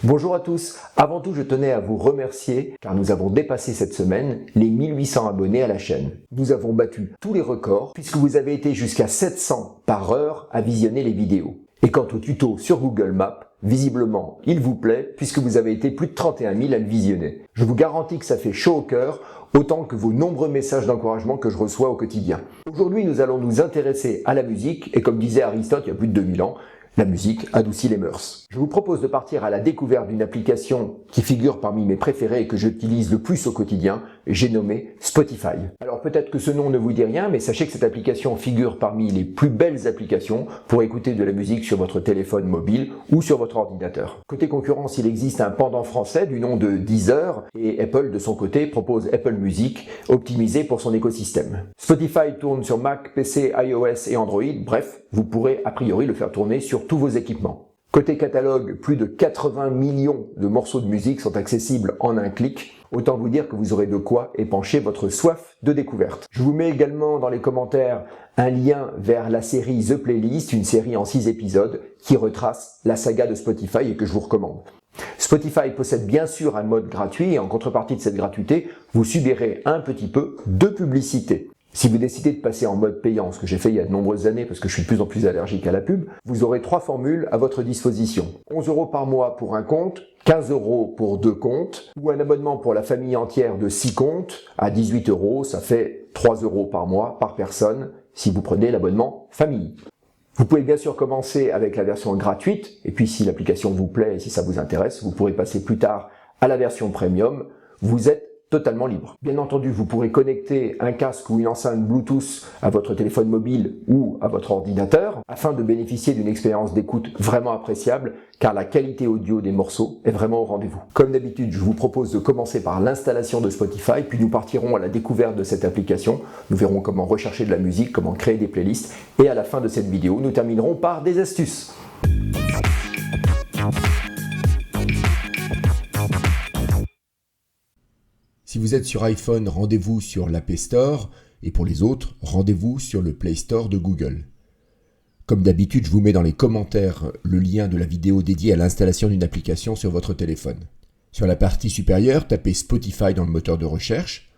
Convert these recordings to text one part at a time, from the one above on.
Bonjour à tous, avant tout je tenais à vous remercier car nous avons dépassé cette semaine les 1800 abonnés à la chaîne. Nous avons battu tous les records puisque vous avez été jusqu'à 700 par heure à visionner les vidéos. Et quant au tuto sur Google Maps, visiblement il vous plaît puisque vous avez été plus de 31 000 à le visionner. Je vous garantis que ça fait chaud au cœur autant que vos nombreux messages d'encouragement que je reçois au quotidien. Aujourd'hui nous allons nous intéresser à la musique et comme disait Aristote il y a plus de 2000 ans, la musique adoucit les mœurs. Je vous propose de partir à la découverte d'une application qui figure parmi mes préférées et que j'utilise le plus au quotidien, j'ai nommé Spotify. Alors peut-être que ce nom ne vous dit rien, mais sachez que cette application figure parmi les plus belles applications pour écouter de la musique sur votre téléphone mobile ou sur votre ordinateur. Côté concurrence, il existe un pendant français du nom de Deezer et Apple de son côté propose Apple Music optimisé pour son écosystème. Spotify tourne sur Mac, PC, iOS et Android, bref, vous pourrez a priori le faire tourner sur tous vos équipements. Côté catalogue, plus de 80 millions de morceaux de musique sont accessibles en un clic. Autant vous dire que vous aurez de quoi épancher votre soif de découverte. Je vous mets également dans les commentaires un lien vers la série The Playlist, une série en 6 épisodes qui retrace la saga de Spotify et que je vous recommande. Spotify possède bien sûr un mode gratuit et en contrepartie de cette gratuité, vous subirez un petit peu de publicité. Si vous décidez de passer en mode payant, ce que j'ai fait il y a de nombreuses années parce que je suis de plus en plus allergique à la pub, vous aurez 3 formules à votre disposition. 11 € par mois pour un compte, 15 € pour 2 comptes, ou un abonnement pour la famille entière de 6 comptes à 18 €, ça fait 3 € par mois par personne si vous prenez l'abonnement famille. Vous pouvez bien sûr commencer avec la version gratuite, et puis si l'application vous plaît et si ça vous intéresse, vous pourrez passer plus tard à la version premium. Vous êtes totalement libre. Bien entendu, vous pourrez connecter un casque ou une enceinte Bluetooth à votre téléphone mobile ou à votre ordinateur afin de bénéficier d'une expérience d'écoute vraiment appréciable car la qualité audio des morceaux est vraiment au rendez-vous. Comme d'habitude, je vous propose de commencer par l'installation de Spotify puis nous partirons à la découverte de cette application. Nous verrons comment rechercher de la musique, comment créer des playlists et à la fin de cette vidéo, nous terminerons par des astuces. Si vous êtes sur iPhone, rendez-vous sur l'App Store et pour les autres, rendez-vous sur le Play Store de Google. Comme d'habitude, je vous mets dans les commentaires le lien de la vidéo dédiée à l'installation d'une application sur votre téléphone. Sur la partie supérieure, tapez Spotify dans le moteur de recherche,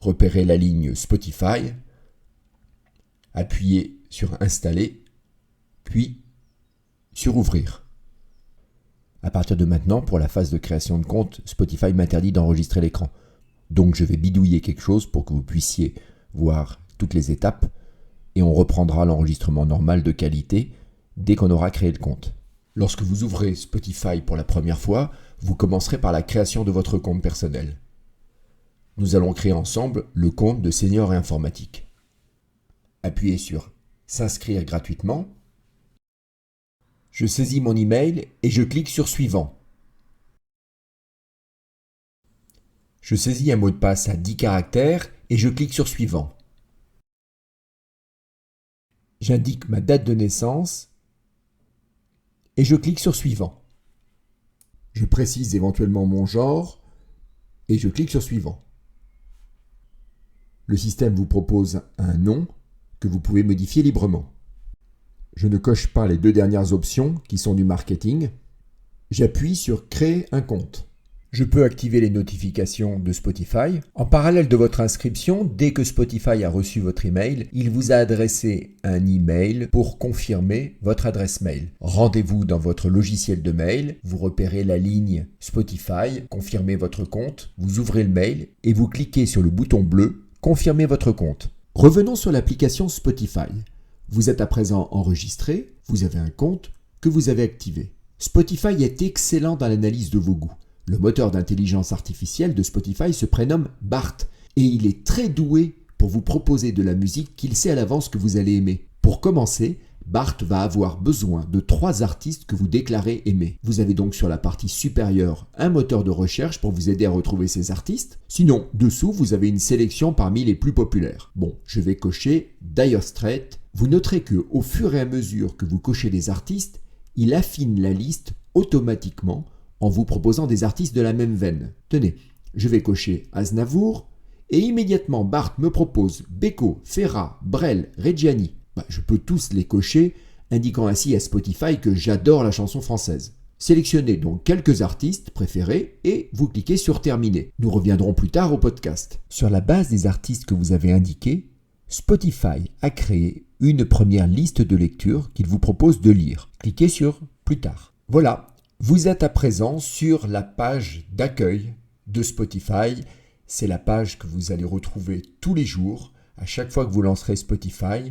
repérez la ligne Spotify, appuyez sur Installer, puis sur Ouvrir. À partir de maintenant, pour la phase de création de compte, Spotify m'interdit d'enregistrer l'écran. Donc je vais bidouiller quelque chose pour que vous puissiez voir toutes les étapes et on reprendra l'enregistrement normal de qualité dès qu'on aura créé le compte. Lorsque vous ouvrez Spotify pour la première fois, vous commencerez par la création de votre compte personnel. Nous allons créer ensemble le compte de Senior et Informatique. Appuyez sur S'inscrire gratuitement. Je saisis mon email et je clique sur Suivant. Je saisis un mot de passe à 10 caractères et je clique sur Suivant. J'indique ma date de naissance et je clique sur Suivant. Je précise éventuellement mon genre et je clique sur Suivant. Le système vous propose un nom que vous pouvez modifier librement. Je ne coche pas les 2 dernières options qui sont du marketing. J'appuie sur Créer un compte. Je peux activer les notifications de Spotify. En parallèle de votre inscription, dès que Spotify a reçu votre email, il vous a adressé un email pour confirmer votre adresse mail. Rendez-vous dans votre logiciel de mail, vous repérez la ligne Spotify, confirmez votre compte, vous ouvrez le mail et vous cliquez sur le bouton bleu Confirmer votre compte. Revenons sur l'application Spotify. Vous êtes à présent enregistré, vous avez un compte que vous avez activé. Spotify est excellent dans l'analyse de vos goûts. Le moteur d'intelligence artificielle de Spotify se prénomme Bart et il est très doué pour vous proposer de la musique qu'il sait à l'avance que vous allez aimer. Pour commencer, Bart va avoir besoin de 3 artistes que vous déclarez aimer. Vous avez donc sur la partie supérieure un moteur de recherche pour vous aider à retrouver ces artistes. Sinon, dessous, vous avez une sélection parmi les plus populaires. Bon, je vais cocher Dire Straits. Vous noterez que au fur et à mesure que vous cochez des artistes, il affine la liste automatiquement en vous proposant des artistes de la même veine. Tenez, je vais cocher Aznavour et immédiatement Bart me propose Beko, Ferra, Brel, Reggiani. Je peux tous les cocher, indiquant ainsi à Spotify que j'adore la chanson française. Sélectionnez donc quelques artistes préférés et vous cliquez sur Terminer. Nous reviendrons plus tard au podcast. Sur la base des artistes que vous avez indiqués, Spotify a créé une première liste de lecture qu'il vous propose de lire. Cliquez sur Plus tard. Voilà, vous êtes à présent sur la page d'accueil de Spotify. C'est la page que vous allez retrouver tous les jours, à chaque fois que vous lancerez Spotify.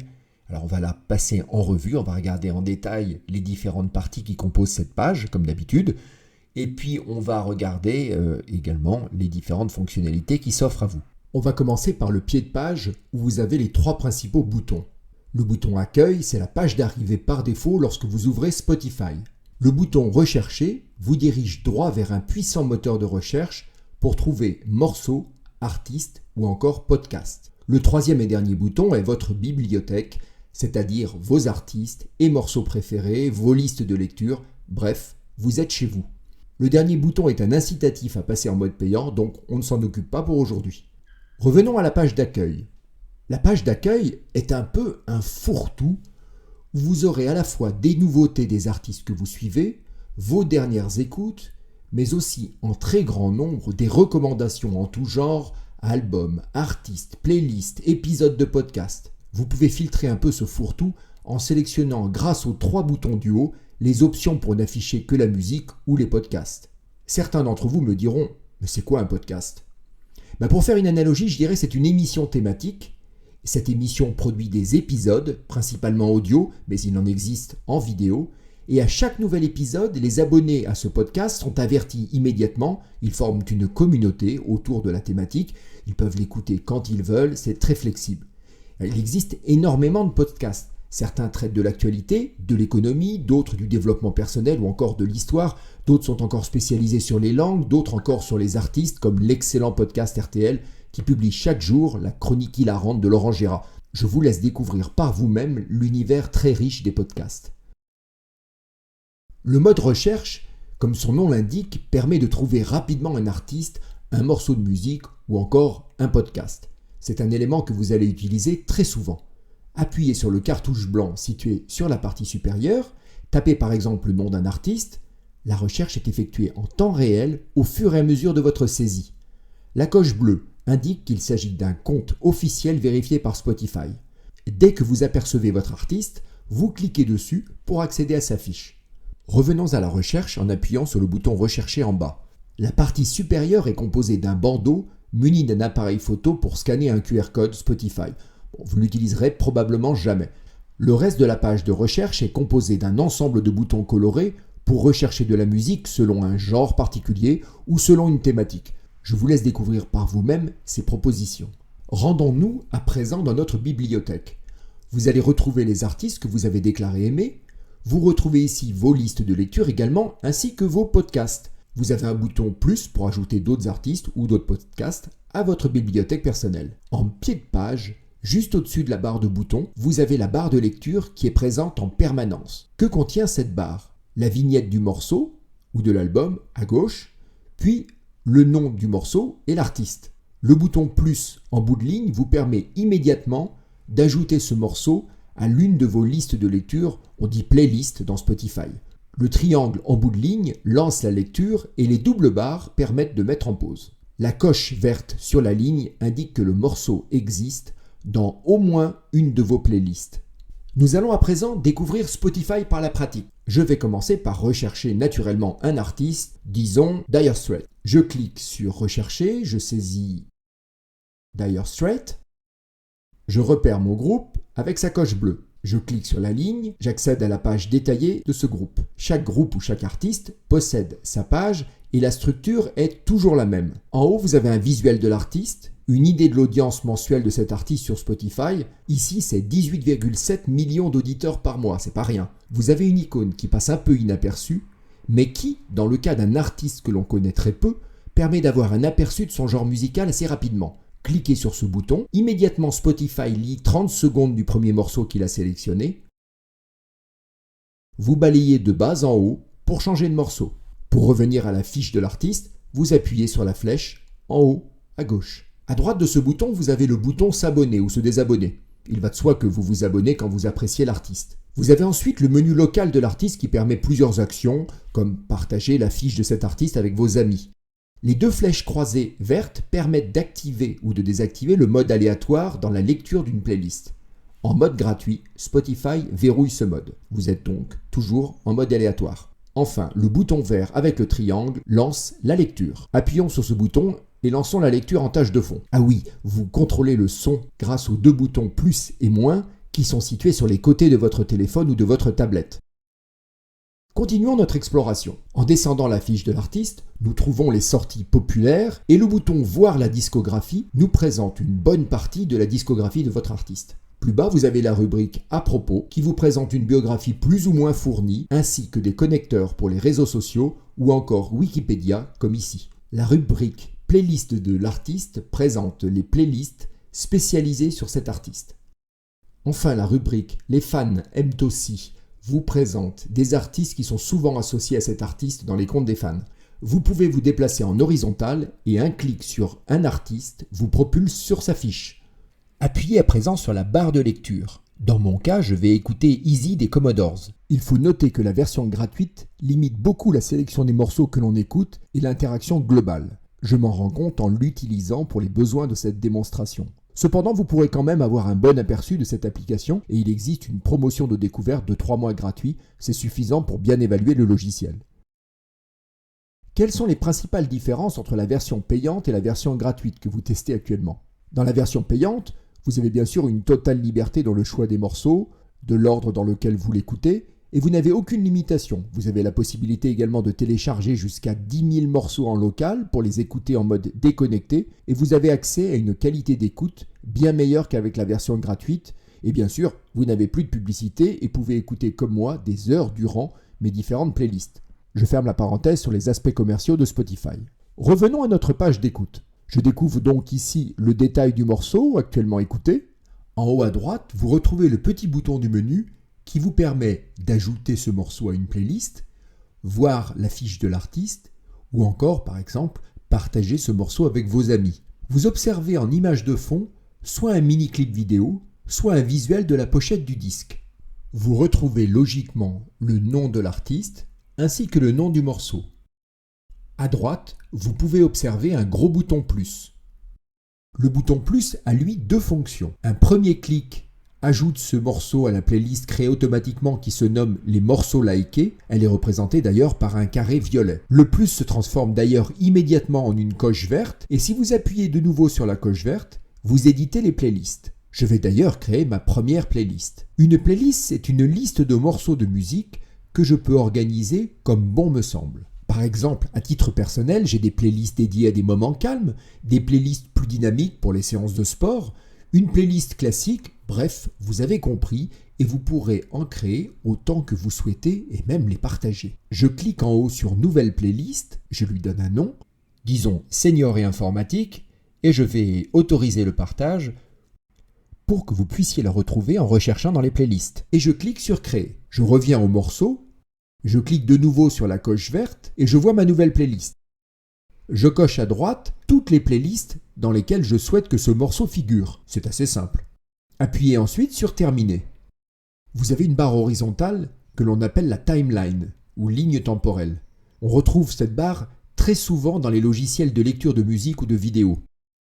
Alors on va la passer en revue, on va regarder en détail les différentes parties qui composent cette page, comme d'habitude. Et puis on va regarder également les différentes fonctionnalités qui s'offrent à vous. On va commencer par le pied de page où vous avez les 3 principaux boutons. Le bouton Accueil, c'est la page d'arrivée par défaut lorsque vous ouvrez Spotify. Le bouton Rechercher vous dirige droit vers un puissant moteur de recherche pour trouver morceaux, artistes ou encore podcasts. Le 3e et dernier bouton est votre bibliothèque, c'est-à-dire vos artistes et morceaux préférés, vos listes de lecture, bref, vous êtes chez vous. Le dernier bouton est un incitatif à passer en mode payant, donc on ne s'en occupe pas pour aujourd'hui. Revenons à la page d'accueil. La page d'accueil est un peu un fourre-tout où vous aurez à la fois des nouveautés des artistes que vous suivez, vos dernières écoutes, mais aussi en très grand nombre des recommandations en tout genre, albums, artistes, playlists, épisodes de podcast. Vous pouvez filtrer un peu ce fourre-tout en sélectionnant grâce aux 3 boutons du haut les options pour n'afficher que la musique ou les podcasts. Certains d'entre vous me diront « mais c'est quoi un podcast ?» Pour faire une analogie, je dirais que c'est une émission thématique. Cette émission produit des épisodes, principalement audio, mais il en existe en vidéo. Et à chaque nouvel épisode, les abonnés à ce podcast sont avertis immédiatement. Ils forment une communauté autour de la thématique. Ils peuvent l'écouter quand ils veulent, c'est très flexible. Il existe énormément de podcasts. Certains traitent de l'actualité, de l'économie, d'autres du développement personnel ou encore de l'histoire. D'autres sont encore spécialisés sur les langues, d'autres encore sur les artistes, comme l'excellent podcast RTL qui publie chaque jour la chronique hilarante de Laurent Gérard. Je vous laisse découvrir par vous-même l'univers très riche des podcasts. Le mode recherche, comme son nom l'indique, permet de trouver rapidement un artiste, un morceau de musique ou encore un podcast. C'est un élément que vous allez utiliser très souvent. Appuyez sur le cartouche blanc situé sur la partie supérieure, tapez par exemple le nom d'un artiste. La recherche est effectuée en temps réel au fur et à mesure de votre saisie. La coche bleue indique qu'il s'agit d'un compte officiel vérifié par Spotify. Dès que vous apercevez votre artiste, vous cliquez dessus pour accéder à sa fiche. Revenons à la recherche en appuyant sur le bouton Rechercher en bas. La partie supérieure est composée d'un bandeau muni d'un appareil photo pour scanner un QR code Spotify. Vous ne l'utiliserez probablement jamais. Le reste de la page de recherche est composé d'un ensemble de boutons colorés pour rechercher de la musique selon un genre particulier ou selon une thématique. Je vous laisse découvrir par vous-même ces propositions. Rendons-nous à présent dans notre bibliothèque. Vous allez retrouver les artistes que vous avez déclarés aimer. Vous retrouvez ici vos listes de lecture également, ainsi que vos podcasts. Vous avez un bouton plus pour ajouter d'autres artistes ou d'autres podcasts à votre bibliothèque personnelle. En pied de page, juste au-dessus de la barre de boutons, vous avez la barre de lecture qui est présente en permanence. Que contient cette barre ? La vignette du morceau ou de l'album à gauche, puis le nom du morceau et l'artiste. Le bouton plus en bout de ligne vous permet immédiatement d'ajouter ce morceau à l'une de vos listes de lecture, on dit playlist dans Spotify. Le triangle en bout de ligne lance la lecture et les doubles barres permettent de mettre en pause. La coche verte sur la ligne indique que le morceau existe dans au moins une de vos playlists. Nous allons à présent découvrir Spotify par la pratique. Je vais commencer par rechercher naturellement un artiste, disons Dire Straits. Je clique sur Rechercher, je saisis Dire Straits. Je repère mon groupe avec sa coche bleue. Je clique sur la ligne, j'accède à la page détaillée de ce groupe. Chaque groupe ou chaque artiste possède sa page et la structure est toujours la même. En haut, vous avez un visuel de l'artiste, une idée de l'audience mensuelle de cet artiste sur Spotify. Ici, c'est 18,7 millions d'auditeurs par mois, c'est pas rien. Vous avez une icône qui passe un peu inaperçue, mais qui, dans le cas d'un artiste que l'on connaît très peu, permet d'avoir un aperçu de son genre musical assez rapidement. Cliquez sur ce bouton, immédiatement Spotify lit 30 secondes du premier morceau qu'il a sélectionné. Vous balayez de bas en haut pour changer de morceau. Pour revenir à la fiche de l'artiste, vous appuyez sur la flèche en haut à gauche. À droite de ce bouton, vous avez le bouton s'abonner ou se désabonner. Il va de soi que vous vous abonnez quand vous appréciez l'artiste. Vous avez ensuite le menu local de l'artiste qui permet plusieurs actions, comme partager la fiche de cet artiste avec vos amis. Les deux flèches croisées vertes permettent d'activer ou de désactiver le mode aléatoire dans la lecture d'une playlist. En mode gratuit, Spotify verrouille ce mode. Vous êtes donc toujours en mode aléatoire. Enfin, le bouton vert avec le triangle lance la lecture. Appuyons sur ce bouton et lançons la lecture en tâche de fond. Ah oui, vous contrôlez le son grâce aux deux boutons plus et moins qui sont situés sur les côtés de votre téléphone ou de votre tablette. Continuons notre exploration. En descendant la fiche de l'artiste, nous trouvons les sorties populaires et le bouton Voir la discographie nous présente une bonne partie de la discographie de votre artiste. Plus bas, vous avez la rubrique À propos qui vous présente une biographie plus ou moins fournie ainsi que des connecteurs pour les réseaux sociaux ou encore Wikipédia comme ici. La rubrique Playlist de l'artiste présente les playlists spécialisées sur cet artiste. Enfin, la rubrique Les fans aiment aussi vous présente des artistes qui sont souvent associés à cet artiste dans les comptes des fans. Vous pouvez vous déplacer en horizontal et un clic sur un artiste vous propulse sur sa fiche. Appuyez à présent sur la barre de lecture. Dans mon cas, je vais écouter Easy des Commodores. Il faut noter que la version gratuite limite beaucoup la sélection des morceaux que l'on écoute et l'interaction globale. Je m'en rends compte en l'utilisant pour les besoins de cette démonstration. Cependant, vous pourrez quand même avoir un bon aperçu de cette application et il existe une promotion de découverte de 3 mois gratuits, c'est suffisant pour bien évaluer le logiciel. Quelles sont les principales différences entre la version payante et la version gratuite que vous testez actuellement ? Dans la version payante, vous avez bien sûr une totale liberté dans le choix des morceaux, de l'ordre dans lequel vous l'écoutez, et vous n'avez aucune limitation. Vous avez la possibilité également de télécharger jusqu'à 10 000 morceaux en local pour les écouter en mode déconnecté, et vous avez accès à une qualité d'écoute bien meilleure qu'avec la version gratuite, et bien sûr, vous n'avez plus de publicité et pouvez écouter comme moi des heures durant mes différentes playlists. Je ferme la parenthèse sur les aspects commerciaux de Spotify. Revenons à notre page d'écoute. Je découvre donc ici le détail du morceau actuellement écouté. En haut à droite, vous retrouvez le petit bouton du menu qui vous permet d'ajouter ce morceau à une playlist, voir la fiche de l'artiste ou encore, par exemple, partager ce morceau avec vos amis. Vous observez en image de fond soit un mini-clip vidéo, soit un visuel de la pochette du disque. Vous retrouvez logiquement le nom de l'artiste ainsi que le nom du morceau. À droite, vous pouvez observer un gros bouton plus. Le bouton plus a lui deux fonctions. Un premier clic ajoute ce morceau à la playlist créée automatiquement qui se nomme les morceaux likés. Elle est représentée d'ailleurs par un carré violet. Le plus se transforme d'ailleurs immédiatement en une coche verte et si vous appuyez de nouveau sur la coche verte, vous éditez les playlists. Je vais d'ailleurs créer ma première playlist. Une playlist, c'est une liste de morceaux de musique que je peux organiser comme bon me semble. Par exemple, à titre personnel, j'ai des playlists dédiées à des moments calmes, des playlists plus dynamiques pour les séances de sport, une playlist classique, bref, vous avez compris, et vous pourrez en créer autant que vous souhaitez et même les partager. Je clique en haut sur Nouvelle playlist, je lui donne un nom, disons Senior et informatique, et je vais autoriser le partage pour que vous puissiez la retrouver en recherchant dans les playlists. Et je clique sur Créer. Je reviens au morceau, je clique de nouveau sur la coche verte et je vois ma nouvelle playlist. Je coche à droite toutes les playlists dans lesquelles je souhaite que ce morceau figure. C'est assez simple. Appuyez ensuite sur Terminer. Vous avez une barre horizontale que l'on appelle la timeline ou ligne temporelle. On retrouve cette barre très souvent dans les logiciels de lecture de musique ou de vidéo.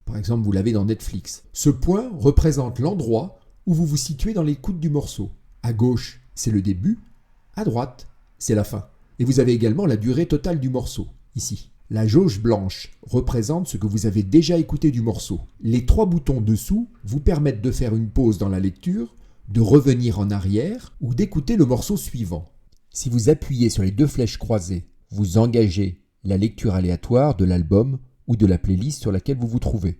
Par exemple, vous l'avez dans Netflix. Ce point représente l'endroit où vous vous situez dans l'écoute du morceau. À gauche, c'est le début. À droite, c'est la fin. Et vous avez également la durée totale du morceau, ici. La jauge blanche représente ce que vous avez déjà écouté du morceau. Les 3 boutons dessous vous permettent de faire une pause dans la lecture, de revenir en arrière ou d'écouter le morceau suivant. Si vous appuyez sur les 2 flèches croisées, vous engagez la lecture aléatoire de l'album ou de la playlist sur laquelle vous vous trouvez.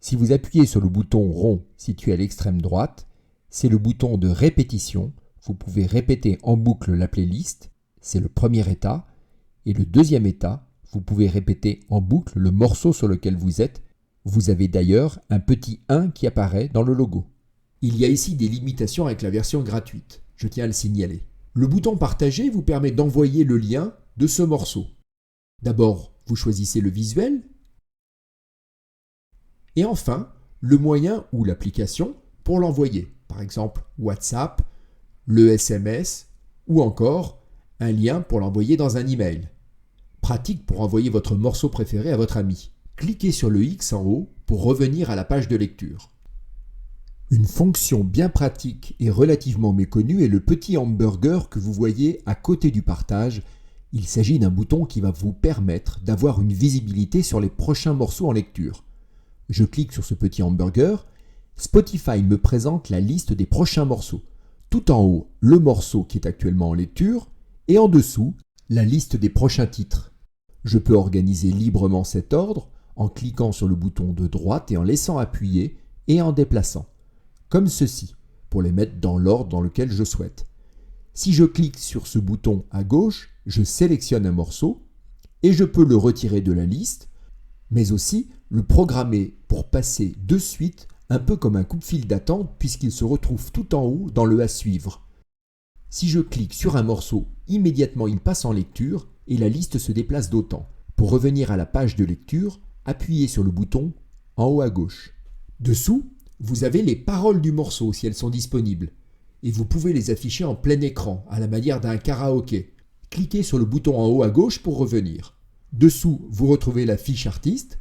Si vous appuyez sur le bouton rond situé à l'extrême droite, c'est le bouton de répétition. Vous pouvez répéter en boucle la playlist, c'est le premier état, et le deuxième état, vous pouvez répéter en boucle le morceau sur lequel vous êtes. Vous avez d'ailleurs un petit 1 qui apparaît dans le logo. Il y a ici des limitations avec la version gratuite, je tiens à le signaler. Le bouton partager vous permet d'envoyer le lien de ce morceau. D'abord, vous choisissez le visuel, et enfin, le moyen ou l'application pour l'envoyer, par exemple WhatsApp, le SMS ou encore un lien pour l'envoyer dans un email. Pratique pour envoyer votre morceau préféré à votre ami. Cliquez sur le X en haut pour revenir à la page de lecture. Une fonction bien pratique et relativement méconnue est le petit hamburger que vous voyez à côté du partage. Il s'agit d'un bouton qui va vous permettre d'avoir une visibilité sur les prochains morceaux en lecture. Je clique sur ce petit hamburger. Spotify me présente la liste des prochains morceaux. Tout en haut, le morceau qui est actuellement en lecture et en dessous, la liste des prochains titres. Je peux organiser librement cet ordre en cliquant sur le bouton de droite et en laissant appuyer et en déplaçant, comme ceci, pour les mettre dans l'ordre dans lequel je souhaite. Si je clique sur ce bouton à gauche, je sélectionne un morceau et je peux le retirer de la liste, mais aussi le programmer pour passer de suite, un peu comme un coupe-fil d'attente puisqu'il se retrouve tout en haut dans le à suivre. Si je clique sur un morceau, immédiatement il passe en lecture et la liste se déplace d'autant. Pour revenir à la page de lecture, appuyez sur le bouton en haut à gauche. Dessous, vous avez les paroles du morceau si elles sont disponibles et vous pouvez les afficher en plein écran à la manière d'un karaoké. Cliquez sur le bouton en haut à gauche pour revenir. Dessous, vous retrouvez la fiche artiste,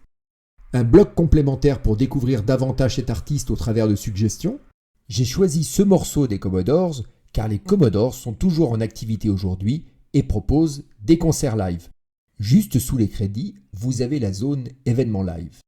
un bloc complémentaire pour découvrir davantage cet artiste au travers de suggestions. J'ai choisi ce morceau des Commodores car les Commodores sont toujours en activité aujourd'hui et proposent des concerts live. Juste sous les crédits, vous avez la zone événements live.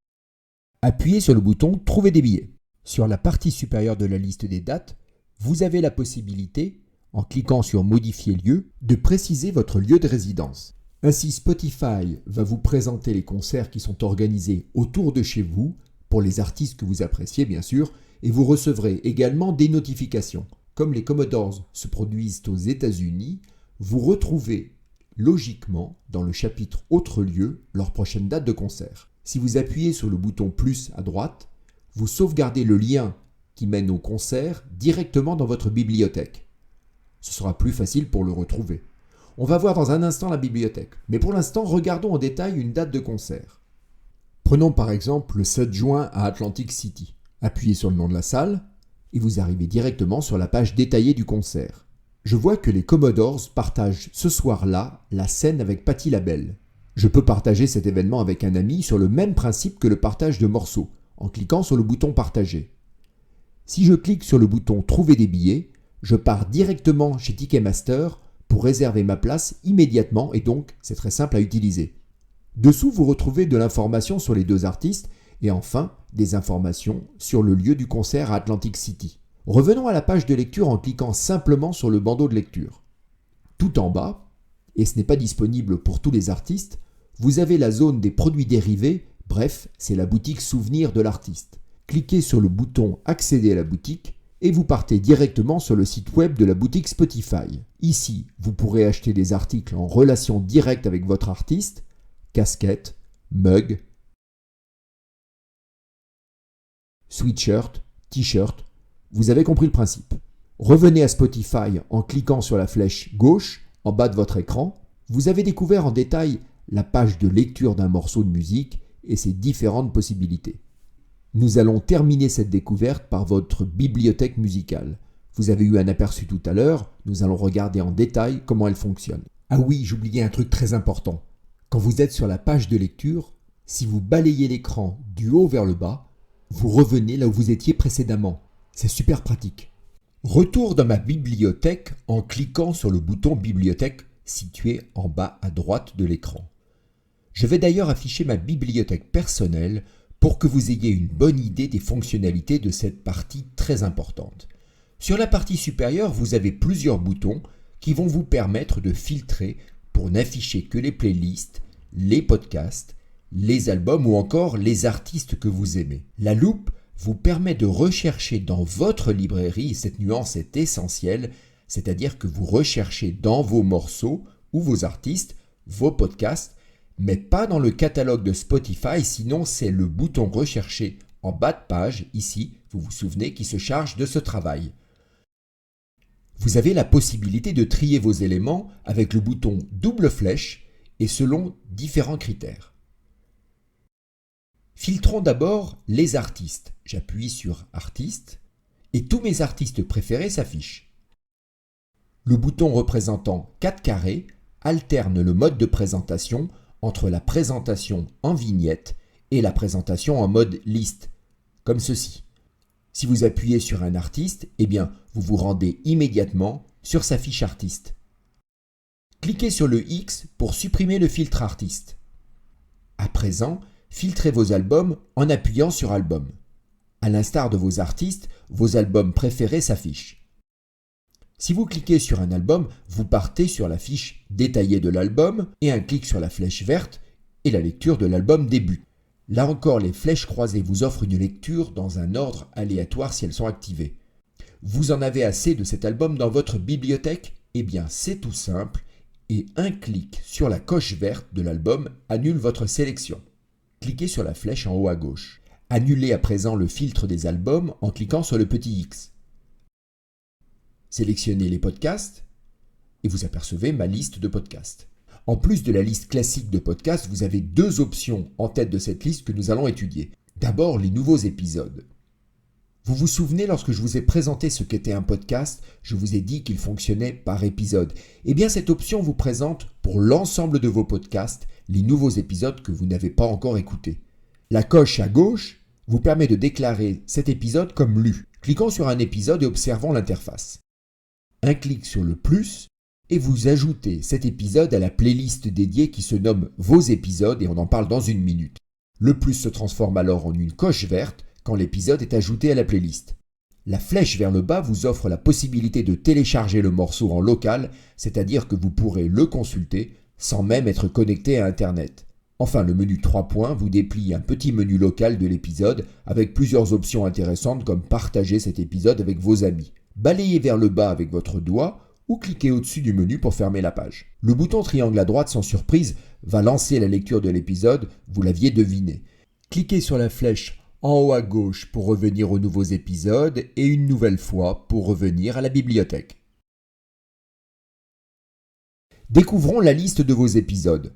Appuyez sur le bouton Trouver des billets. Sur la partie supérieure de la liste des dates, vous avez la possibilité, en cliquant sur Modifier lieu, de préciser votre lieu de résidence. Ainsi, Spotify va vous présenter les concerts qui sont organisés autour de chez vous, pour les artistes que vous appréciez bien sûr, et vous recevrez également des notifications. Comme les Commodores se produisent aux États-Unis, vous retrouvez logiquement dans le chapitre Autres lieux leur prochaine date de concert. Si vous appuyez sur le bouton plus à droite, vous sauvegardez le lien qui mène au concert directement dans votre bibliothèque. Ce sera plus facile pour le retrouver. On va voir dans un instant la bibliothèque, mais pour l'instant, regardons en détail une date de concert. Prenons par exemple le 7 juin à Atlantic City. Appuyez sur le nom de la salle et vous arrivez directement sur la page détaillée du concert. Je vois que les Commodores partagent ce soir-là la scène avec Patti LaBelle. Je peux partager cet événement avec un ami sur le même principe que le partage de morceaux, en cliquant sur le bouton Partager. Si je clique sur le bouton Trouver des billets, je pars directement chez Ticketmaster pour réserver ma place immédiatement et donc c'est très simple à utiliser. Dessous, vous retrouvez de l'information sur les deux artistes et enfin des informations sur le lieu du concert à Atlantic City. Revenons à la page de lecture en cliquant simplement sur le bandeau de lecture. Tout en bas, et ce n'est pas disponible pour tous les artistes, vous avez la zone des produits dérivés, bref, c'est la boutique souvenir de l'artiste. Cliquez sur le bouton Accéder à la boutique et vous partez directement sur le site web de la boutique Spotify. Ici, vous pourrez acheter des articles en relation directe avec votre artiste, casquettes, mugs, sweatshirt, t-shirt. Vous avez compris le principe. Revenez à Spotify en cliquant sur la flèche gauche en bas de votre écran. Vous avez découvert en détail la page de lecture d'un morceau de musique et ses différentes possibilités. Nous allons terminer cette découverte par votre bibliothèque musicale. Vous avez eu un aperçu tout à l'heure, nous allons regarder en détail comment elle fonctionne. Ah oui, j'oubliais un truc très important. Quand vous êtes sur la page de lecture, si vous balayez l'écran du haut vers le bas, vous revenez là où vous étiez précédemment. C'est super pratique. Retour dans ma bibliothèque en cliquant sur le bouton Bibliothèque situé en bas à droite de l'écran. Je vais d'ailleurs afficher ma bibliothèque personnelle pour que vous ayez une bonne idée des fonctionnalités de cette partie très importante. Sur la partie supérieure, vous avez plusieurs boutons qui vont vous permettre de filtrer pour n'afficher que les playlists, les podcasts, les albums ou encore les artistes que vous aimez. La loupe vous permet de rechercher dans votre librairie, et cette nuance est essentielle, c'est-à-dire que vous recherchez dans vos morceaux ou vos artistes, vos podcasts, mais pas dans le catalogue de Spotify, sinon c'est le bouton rechercher en bas de page, ici, vous vous souvenez, qui se charge de ce travail. Vous avez la possibilité de trier vos éléments avec le bouton double flèche et selon différents critères. Filtrons d'abord les artistes. J'appuie sur Artistes et tous mes artistes préférés s'affichent. Le bouton représentant 4 carrés alterne le mode de présentation entre la présentation en vignette et la présentation en mode liste, comme ceci. Si vous appuyez sur un artiste, vous vous rendez immédiatement sur sa fiche artiste. Cliquez sur le X pour supprimer le filtre artiste. À présent, filtrez vos albums en appuyant sur Album. À l'instar de vos artistes, vos albums préférés s'affichent. Si vous cliquez sur un album, vous partez sur la fiche détaillée de l'album et un clic sur la flèche verte et la lecture de l'album débute. Là encore, les flèches croisées vous offrent une lecture dans un ordre aléatoire si elles sont activées. Vous en avez assez de cet album dans votre bibliothèque ? C'est tout simple et un clic sur la coche verte de l'album annule votre sélection. Cliquez sur la flèche en haut à gauche. Annulez à présent le filtre des albums en cliquant sur le petit X. Sélectionnez les podcasts et vous apercevez ma liste de podcasts. En plus de la liste classique de podcasts, vous avez 2 options en tête de cette liste que nous allons étudier. D'abord, les nouveaux épisodes. Vous vous souvenez, lorsque je vous ai présenté ce qu'était un podcast, je vous ai dit qu'il fonctionnait par épisode. Cette option vous présente pour l'ensemble de vos podcasts les nouveaux épisodes que vous n'avez pas encore écoutés. La coche à gauche vous permet de déclarer cet épisode comme lu, cliquant sur un épisode et observant l'interface. Un clic sur le plus et vous ajoutez cet épisode à la playlist dédiée qui se nomme Vos épisodes et on en parle dans une minute. Le plus se transforme alors en une coche verte quand l'épisode est ajouté à la playlist. La flèche vers le bas vous offre la possibilité de télécharger le morceau en local, c'est-à-dire que vous pourrez le consulter sans même être connecté à Internet. Enfin, le menu 3 points vous déplie un petit menu local de l'épisode avec plusieurs options intéressantes comme partager cet épisode avec vos amis. Balayez vers le bas avec votre doigt ou cliquez au-dessus du menu pour fermer la page. Le bouton triangle à droite, sans surprise, va lancer la lecture de l'épisode, vous l'aviez deviné. Cliquez sur la flèche en haut à gauche pour revenir aux nouveaux épisodes et une nouvelle fois pour revenir à la bibliothèque. Découvrons la liste de vos épisodes.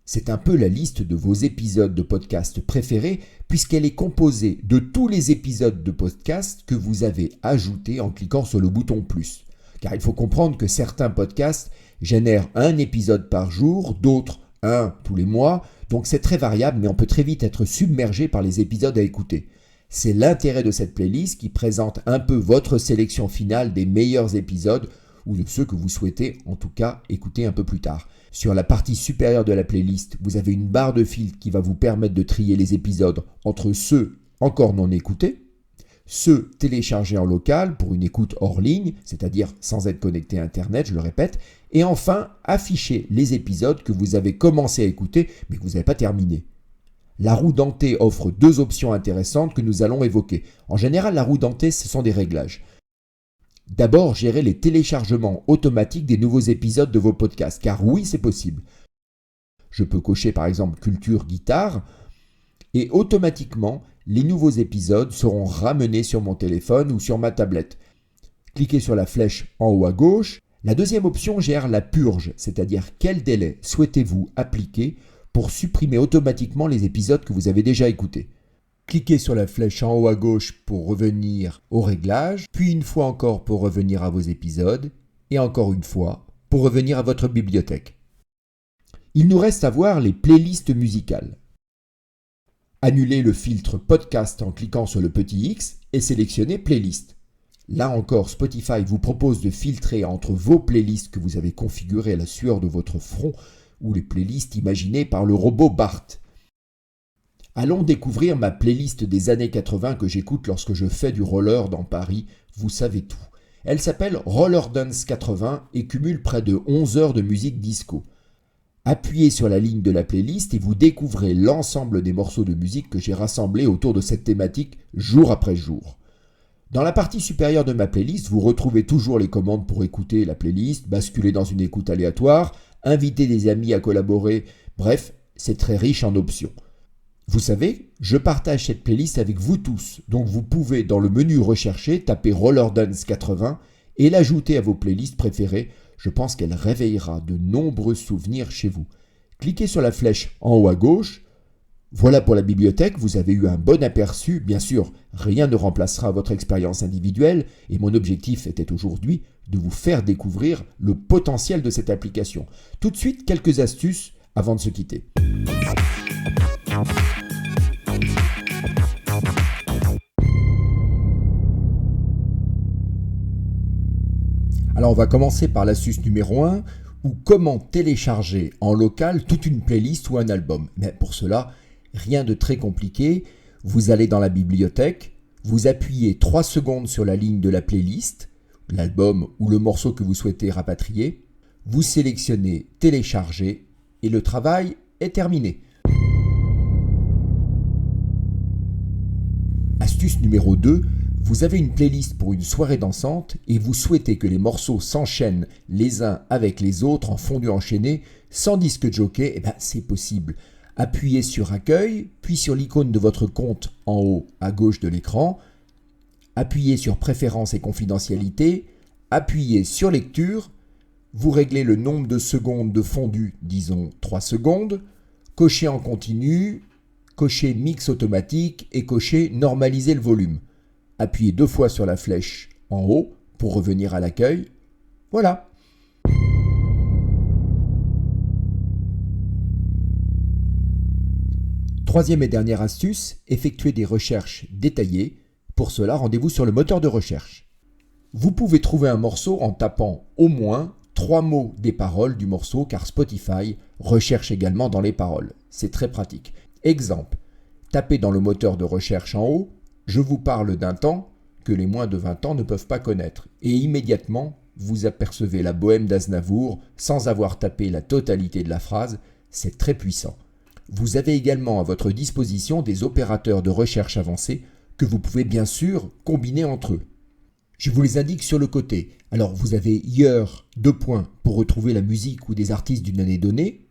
C'est un peu la liste de vos épisodes de podcast préférés puisqu'elle est composée de tous les épisodes de podcast que vous avez ajoutés en cliquant sur le bouton plus. Car il faut comprendre que certains podcasts génèrent un épisode par jour, d'autres un tous les mois, donc c'est très variable mais on peut très vite être submergé par les épisodes à écouter. C'est l'intérêt de cette playlist qui présente un peu votre sélection finale des meilleurs épisodes ou de ceux que vous souhaitez en tout cas écouter un peu plus tard. Sur la partie supérieure de la playlist, vous avez une barre de filtre qui va vous permettre de trier les épisodes entre ceux encore non écoutés, ceux téléchargés en local pour une écoute hors ligne, c'est-à-dire sans être connecté à Internet, je le répète, et enfin afficher les épisodes que vous avez commencé à écouter mais que vous n'avez pas terminé. La roue dentée offre 2 options intéressantes que nous allons évoquer. En général, la roue dentée, ce sont des réglages. D'abord, gérer les téléchargements automatiques des nouveaux épisodes de vos podcasts, car oui, c'est possible. Je peux cocher par exemple culture guitare et automatiquement, les nouveaux épisodes seront ramenés sur mon téléphone ou sur ma tablette. Cliquez sur la flèche en haut à gauche. La deuxième option gère la purge, c'est-à-dire quel délai souhaitez-vous appliquer pour supprimer automatiquement les épisodes que vous avez déjà écoutés. Cliquez sur la flèche en haut à gauche pour revenir aux réglages, puis une fois encore pour revenir à vos épisodes, et encore une fois pour revenir à votre bibliothèque. Il nous reste à voir les playlists musicales. Annulez le filtre podcast en cliquant sur le petit X et sélectionnez Playlist. Là encore, Spotify vous propose de filtrer entre vos playlists que vous avez configurées à la sueur de votre front ou les playlists imaginées par le robot Bart. Allons découvrir ma playlist des années 80 que j'écoute lorsque je fais du roller dans Paris, vous savez tout. Elle s'appelle Roller Dance 80 et cumule près de 11 heures de musique disco. Appuyez sur la ligne de la playlist et vous découvrez l'ensemble des morceaux de musique que j'ai rassemblés autour de cette thématique jour après jour. Dans la partie supérieure de ma playlist, vous retrouvez toujours les commandes pour écouter la playlist, basculer dans une écoute aléatoire, inviter des amis à collaborer, bref, c'est très riche en options. Vous savez, je partage cette playlist avec vous tous, donc vous pouvez dans le menu rechercher taper Roller Dance 80 et l'ajouter à vos playlists préférées. Je pense qu'elle réveillera de nombreux souvenirs chez vous. Cliquez sur la flèche en haut à gauche Voilà pour la bibliothèque, vous avez eu un bon aperçu. Bien sûr, rien ne remplacera votre expérience individuelle et mon objectif était aujourd'hui de vous faire découvrir le potentiel de cette application. Tout de suite, quelques astuces avant de se quitter. Alors on va commencer par l'astuce numéro 1, ou comment télécharger en local toute une playlist ou un album. Mais pour cela, rien de très compliqué, vous allez dans la bibliothèque, vous appuyez 3 secondes sur la ligne de la playlist, l'album ou le morceau que vous souhaitez rapatrier, vous sélectionnez télécharger et le travail est terminé. Astuce numéro 2, vous avez une playlist pour une soirée dansante et vous souhaitez que les morceaux s'enchaînent les uns avec les autres en fondu enchaîné sans disque jockey, c'est possible. Appuyez sur Accueil, puis sur l'icône de votre compte en haut à gauche de l'écran. Appuyez sur Préférences et confidentialité. Appuyez sur Lecture. Vous réglez le nombre de secondes de fondu, disons 3 secondes. Cochez en continu, cochez Mix automatique et cochez Normaliser le volume. Appuyez 2 fois sur la flèche en haut pour revenir à l'accueil. Voilà. Troisième et dernière astuce, effectuez des recherches détaillées. Pour cela, rendez-vous sur le moteur de recherche. Vous pouvez trouver un morceau en tapant au moins 3 mots des paroles du morceau car Spotify recherche également dans les paroles. C'est très pratique. Exemple, tapez dans le moteur de recherche en haut « Je vous parle d'un temps que les moins de 20 ans ne peuvent pas connaître » et immédiatement, vous apercevez la bohème d'Aznavour sans avoir tapé la totalité de la phrase. C'est très puissant. Vous avez également à votre disposition des opérateurs de recherche avancés que vous pouvez bien sûr combiner entre eux. Je vous les indique sur le côté. Alors vous avez Year, 2 points, pour retrouver la musique ou des artistes d'une année donnée.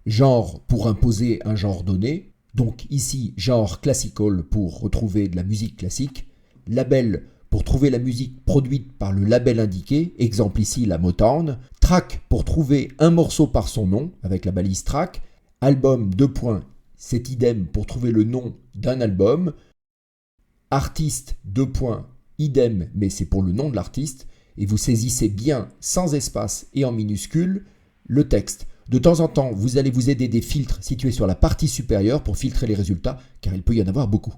Genre pour imposer un genre donné. Donc ici, genre classical pour retrouver de la musique classique. Label pour trouver la musique produite par le label indiqué. Exemple ici la Motown. Track pour trouver un morceau par son nom avec la balise track. Album, 2 points, c'est idem pour trouver le nom d'un album. Artiste, 2 points, idem, mais c'est pour le nom de l'artiste. Et vous saisissez bien, sans espace et en minuscule, le texte. De temps en temps, vous allez vous aider des filtres situés sur la partie supérieure pour filtrer les résultats, car il peut y en avoir beaucoup.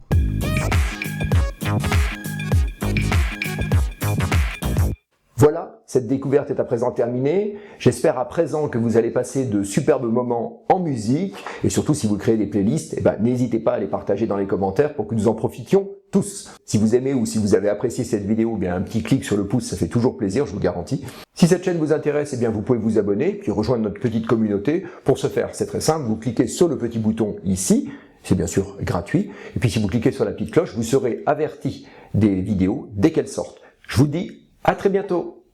Voilà, cette découverte est à présent terminée. J'espère à présent que vous allez passer de superbes moments en musique. Et surtout, si vous créez des playlists, n'hésitez pas à les partager dans les commentaires pour que nous en profitions tous. Si vous aimez ou si vous avez apprécié cette vidéo, un petit clic sur le pouce, ça fait toujours plaisir, je vous le garantis. Si cette chaîne vous intéresse, vous pouvez vous abonner, puis rejoindre notre petite communauté. Pour ce faire, c'est très simple, vous cliquez sur le petit bouton ici. C'est bien sûr gratuit. Et puis si vous cliquez sur la petite cloche, vous serez averti des vidéos dès qu'elles sortent. Je vous dis à très bientôt.